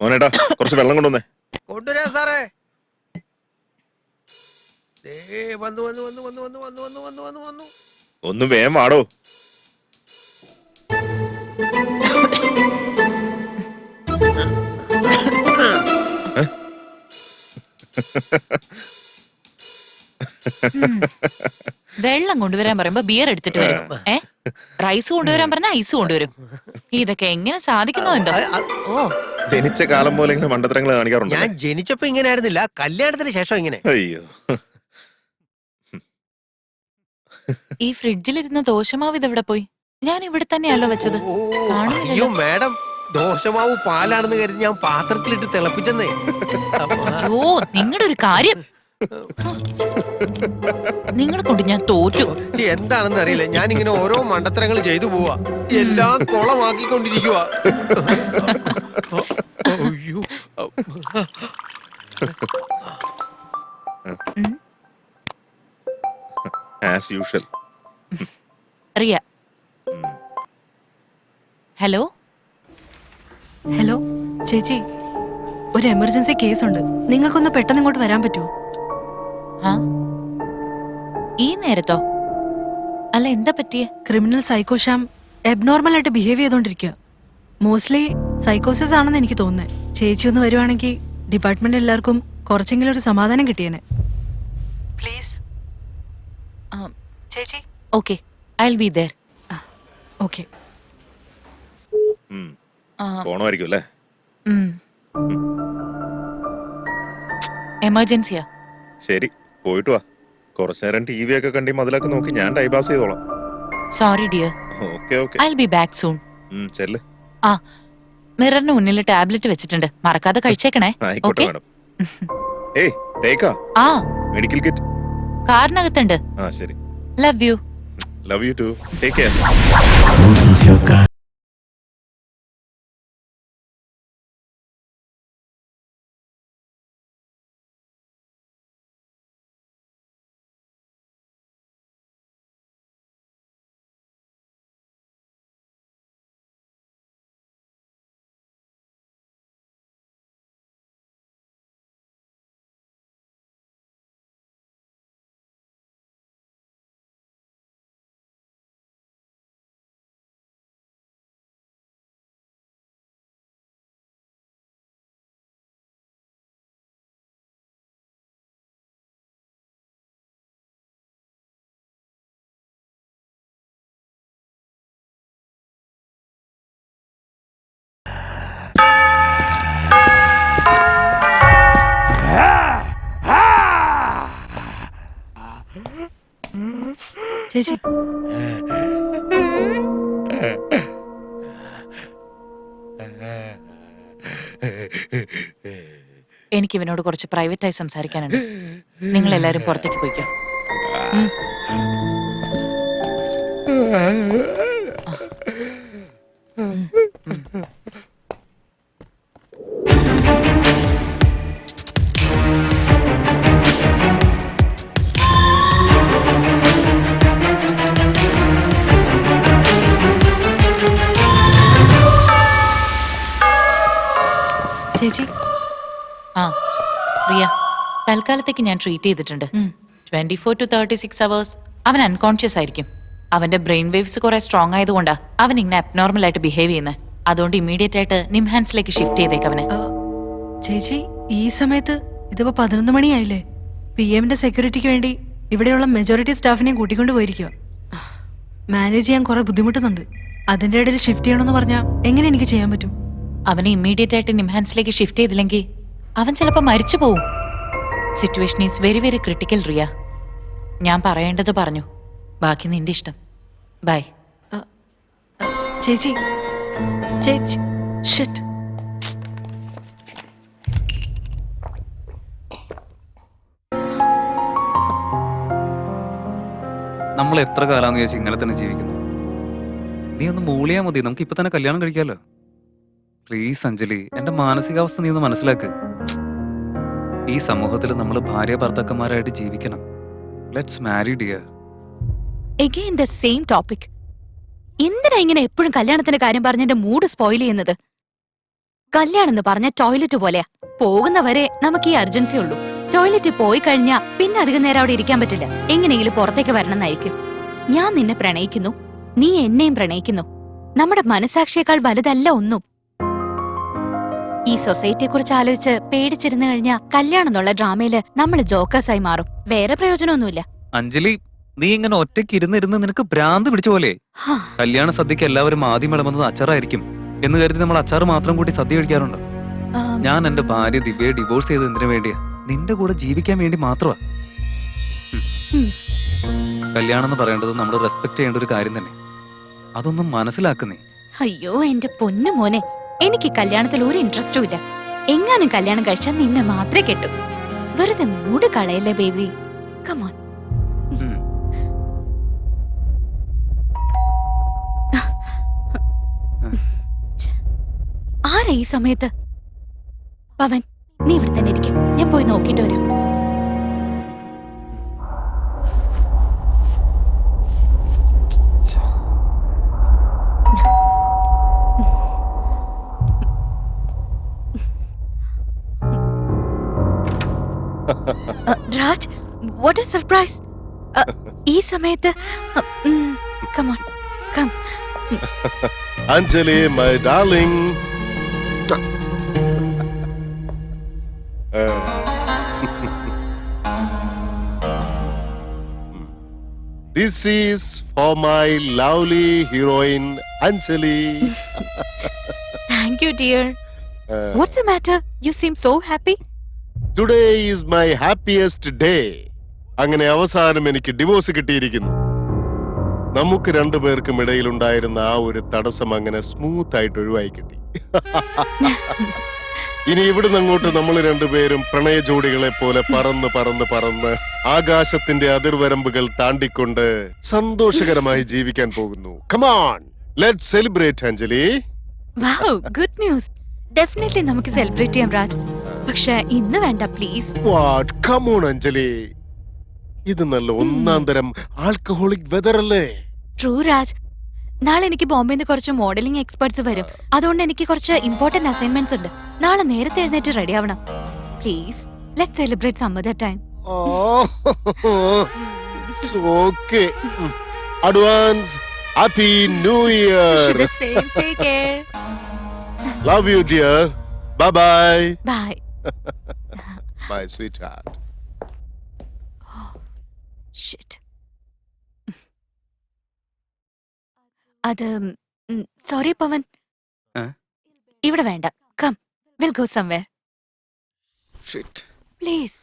മോനേട്ടാ കുറച്ച് വെള്ളം കൊണ്ടുവന്നേ. കൊണ്ടുവരാ സാറേ. വന്നു വന്നു വന്നു വന്നു വന്നു വന്നു വന്നു വന്നു വന്നു വന്നു ഒന്ന് വേഗം വാടോ. വെള്ളം കൊണ്ടുവരാൻ പറയുമ്പോ ബിയർ എടുത്തിട്ട് വരും. റൈസ് കൊണ്ടുവരാൻ പറഞ്ഞ ഐസ് കൊണ്ടുവരും. ഇതൊക്കെ എങ്ങനെ സാധിക്കുന്നോ എന്തോ. ഓ, ജനിച്ച കാലം പോലെ ഇങ്ങനെ മണ്ടത്തരങ്ങൾ കാണിക്കാറുണ്ട്. ഞാൻ ജനിച്ചപ്പോ ഇങ്ങനെ ആയിരുന്നില്ല, കല്യാണത്തിന് ശേഷം ഇങ്ങനെ. അയ്യോ, ഈ ഫ്രിഡ്ജിലിരുന്ന ദോശമാവ് ഇതെവിടെ പോയി? ഞാൻ ഇവിടെ തന്നെയല്ലോ വെച്ചത്. അയ്യോ മാഡം, ദോശമാവ് പാലാണെന്ന് കരുതി ഞാൻ പാത്രത്തിലിട്ട് തിളപ്പിച്ചെന്നേ. ഓ, നിങ്ങളുടെ ഒരു കാര്യം. നിങ്ങളെ കൊണ്ട് ഞാൻ തോറ്റു. എന്താണെന്ന് അറിയില്ല, ഞാൻ ഇങ്ങനെ ഓരോ മണ്ടത്തരങ്ങൾ ചെയ്തു പോവാ, എല്ലാം കൊളമാക്കിക്കൊണ്ടിരിക്കുക. അയ്യോ, as usual. Riya. Hello hello ചേച്ചി, ഒരു എമർജൻസി കേസ് ഉണ്ട്. നിങ്ങൾക്കൊന്ന് പെട്ടെന്ന് ഇങ്ങോട്ട് വരാൻ പറ്റുമോ? ആ, ഈ നേരത്തോ? അല്ല, എന്താ പറ്റിയേ? ക്രിമിനൽ സൈക്കോ ശ്യാം എബ്നോർമൽ ആയിട്ട് ബിഹേവ് ചെയ്തോണ്ടിരിക്കുക. മോസ്റ്റ്ലി സൈക്കോസിസ് ആണെന്ന് എനിക്ക് തോന്നുന്നത്. ചേച്ചി ഒന്ന് വരുവാണെങ്കിൽ ഡിപ്പാർട്ട്മെന്റ് എല്ലാവർക്കും കുറച്ചെങ്കിലും ഒരു സമാധാനം കിട്ടിയേനെ. പ്ലീസ് ചേച്ചി. Okay, I will be there. Okay. പോണമായിരിക്കും അല്ലേ? എമർജൻസിയാ. ശരി, പോയിട്ട് വാ. കുറച്ചു നേരം ടി വി ഒക്കെ കണ്ടി മതിലൊക്കെ നോക്കി ഞാൻ ടൈം പാസ് ചെയ്തോളാം. Sorry dear. Okay okay, I will B back soon. ചെല്ല്. ആ, മിററിന് മുന്നിൽ ടാബ്ലറ്റ് വെച്ചിട്ടുണ്ട്, മറക്കാതെ കഴിച്ചേക്കണേ. ആയിക്കോട്ടെ മാഡം. ഏയ് ടേക്കാ ആ, മെഡിക്കൽ കിറ്റ് കാറിനകത്തുണ്ട്. ആ ശരി. Love you. Love you too. Take care. ചേച്ചി, എനിക്ക് ഇവനോട് കുറച്ച് പ്രൈവറ്റായി സംസാരിക്കാനുണ്ട്. നിങ്ങൾ എല്ലാരും പുറത്തേക്ക് പോയിക്കോ. ചേച്ചി. ആ, റിയ, തൽക്കാലത്തേക്ക് ഞാൻ ട്രീറ്റ് ചെയ്തിട്ടുണ്ട്. 24 to 36 hours അവൻ അൺകോൺഷ്യസ് ആയിരിക്കും. അവന്റെ ബ്രെയിൻ വേവ്സ് കുറെ സ്ട്രോങ് ആയതുകൊണ്ടാ അവൻ ഇങ്ങനെ അബ്നോർമൽ ആയിട്ട് ബിഹേവ് ചെയ്യുന്നത്. അതുകൊണ്ട് ഇമ്മീഡിയറ്റ് ആയിട്ട് നിംഹാൻസിലേക്ക് ഷിഫ്റ്റ് ചെയ്തേക്ക് അവനെ. ചേച്ചി, ഈ സമയത്ത് ഇതിപ്പോ 11 മണിയായില്ലേ? PM സെക്യൂരിറ്റിക്ക് വേണ്ടി ഇവിടെയുള്ള മെജോറിറ്റി സ്റ്റാഫിനെയും കൂട്ടിക്കൊണ്ട് പോയിരിക്കുക. മാനേജ് ചെയ്യാൻ കുറെ ബുദ്ധിമുട്ടുന്നുണ്ട്. അതിന്റെ ഇടയിൽ ഷിഫ്റ്റ് ചെയ്യണമെന്ന് പറഞ്ഞാൽ എങ്ങനെ എനിക്ക് ചെയ്യാൻ പറ്റും? അവനെ ഇമ്മീഡിയറ്റ് ആയിട്ട് നിംഹാൻസിലേക്ക് ഷിഫ്റ്റ് ചെയ്തില്ലെങ്കിൽ അവൻ ചിലപ്പോൾ മരിച്ചു പോവും. Situation is very very critical Riya. ഞാൻ പറയേണ്ടത് പറഞ്ഞു, ബാക്കി നിന്റെ ഇഷ്ടം. ബൈ. ചേച്ചി, ചേച്ചി, ഷിറ്റ്. നമ്മൾ എത്ര കാലാന്ന് ചോദിച്ചാൽ ഇങ്ങനെ തന്നെ ജീവിക്കുന്നു. നീ ഒന്ന് മൂളിയാ മതി, നമുക്ക് ഇപ്പൊ തന്നെ കല്യാണം കഴിക്കാലോ. പ്ലീസ് അഞ്ജലി, എന്റെ മാനസികാവസ്ഥ നീ ഒന്ന് മനസ്സിലാക്ക്. ഈ സമൂഹത്തിൽ നമ്മൾ ഭാര്യ ഭർത്താക്കന്മാരായിട്ട് ജീവിക്കണം. Let's marry dear. Again the same topic. എന്തിനാ ഇങ്ങനെ എപ്പോഴും കല്യാണത്തിന്റെ കാര്യം പറഞ്ഞ് എന്റെ മൂഡ് സ്പോയിൽ ചെയ്യുന്നത്? കല്യാണം എന്ന് പറഞ്ഞ ടോയ്ലറ്റ് പോലെയാ. പോകുന്നവരെ നമുക്ക് ഈ അർജൻസി ഉള്ളൂ. ടോയ്ലറ്റിൽ പോയി കഴിഞ്ഞാ പിന്നെ അധികം നേരം അവിടെ ഇരിക്കാൻ പറ്റില്ല. എങ്ങനെയെങ്കിലും പുറത്തേക്ക് വരണമെന്നായിരിക്കും. ഞാൻ നിന്നെ പ്രണയിക്കുന്നു, നീ എന്നെയും പ്രണയിക്കുന്നു. നമ്മുടെ മനസാക്ഷിയേക്കാൾ വലുതല്ല ഒന്നും. ഈ സൊസൈറ്റിയെ കുറിച്ച് ആലോചിച്ച് പേടിച്ചിരുന്നു കഴിഞ്ഞാ കല്യാണം എന്നുള്ള ഡ്രാമയില് നമ്മൾ ജോക്കേഴ്സായി മാറും. വേറെ പ്രയോജനമൊന്നുമില്ല. അഞ്ജലി, നീ ഇങ്ങനെ ഒറ്റയ്ക്ക് ഇരുന്നിരുന്ന് നിനക്ക് ഭ്രാന്ത് പിടിച്ച പോലെ. കല്യാണ സദ്യക്ക് എല്ലാവരും ആദ്യം വിളമ്പുന്നത് അച്ചാറായിരിക്കും എന്ന് കരുതി നമ്മൾ അച്ചാറ് മാത്രം കൂട്ടി സദ്യ കഴിക്കാറുണ്ട്. ഞാൻ എന്റെ ഭാര്യ ദിവ്യയെ ഡിവോഴ്സ് ചെയ്ത് എന്തിനു വേണ്ടിയാ? നിന്റെ കൂടെ ജീവിക്കാൻ വേണ്ടി മാത്രമാ. കല്യാണം എന്ന് പറയേണ്ടത് നമ്മൾ റെസ്പെക്ട് ചെയ്യേണ്ട ഒരു കാര്യം തന്നെ. അതൊന്നും മനസ്സിലാക്കുന്നേ. അയ്യോ എന്റെ പൊന്നു മോനെ, എനിക്ക് കല്യാണത്തിൽ ഒരു ഇൻട്രസ്റ്റും ഇല്ല. എങ്ങാനും കല്യാണം കഴിച്ചാൽ നിന്നെ മാത്രമേ കെട്ടു. വെറുതെ മൂഡ് കളയല്ലേ ബേബി. കമോൺ. ആരാ ഈ സമയത്ത്? പവൻ, നീ ഇവിടെ തന്നെ ഇരിക്കും, ഞാൻ പോയി നോക്കിട്ട് വരാം. Raj, what a surprise. ഈ സമയത്ത് come on, come. Anjali, my darling. This is for my lovely heroine, Anjali. Thank you, dear. What's the matter? You seem so happy. Today is my happiest day. അങ്ങനെ അവസാനം എനിക്ക് divorce കിട്ടിയിരിക്കുന്നു. നമുക്ക് രണ്ടുപേർക്കും ഇടയിലുണ്ടായിരുന്ന ആ ഒരു തടസ്സം അങ്ങനെ സ്മൂത്ത് ആയിട്ട് ഒഴിവായി കിട്ടി. ഇനി ഇവിടുന്ന് അങ്ങോട്ട് നമ്മൾ രണ്ടുപേരും പ്രണയ ജോഡികളെ പോലെ പറന്ന് പറന്ന് പറന്ന് ആകാശത്തിന്റെ അതിർവരമ്പുകൾ താണ്ടിക്കൊണ്ട് സന്തോഷകരമായി ജീവിക്കാൻ പോകുന്നു. Come on, let's celebrate, Anjali. Wow, good news. Definitely നമുക്ക് സെലിബ്രേറ്റ് ചെയ്യാം രാജ്. പക്ഷേ ഇന്ന് വേണ്ട please. What? Come on, Anjali. ഇത് നല്ല ഒന്നാം തരം ആൽക്കഹോളിക് വെതർ അല്ലേ? ട്രൂ രാജ്. നാളെ എനിക്ക് ബോംബെന്ന് കുറച്ച് മോഡലിംഗ് എക്സ്പെർട്സ് വരും. അതുകൊണ്ട് എനിക്ക് കുറച്ച് ഇമ്പോർട്ടന്റ് അസൈൻമെന്റ്സ് ഉണ്ട്. നാളെ നേരത്തെ എഴുന്നേറ്റ് റെഡി ആവണം. Please let's celebrate some other time. Okay. Advance Happy New Year. The same. Take care. Love you, dear. Bye bye. Bye. My sweetheart. Shit. അത് സോറി പവൻ, ഇവിടെ വേണ്ട. Come, will go somewhere Shit. Please.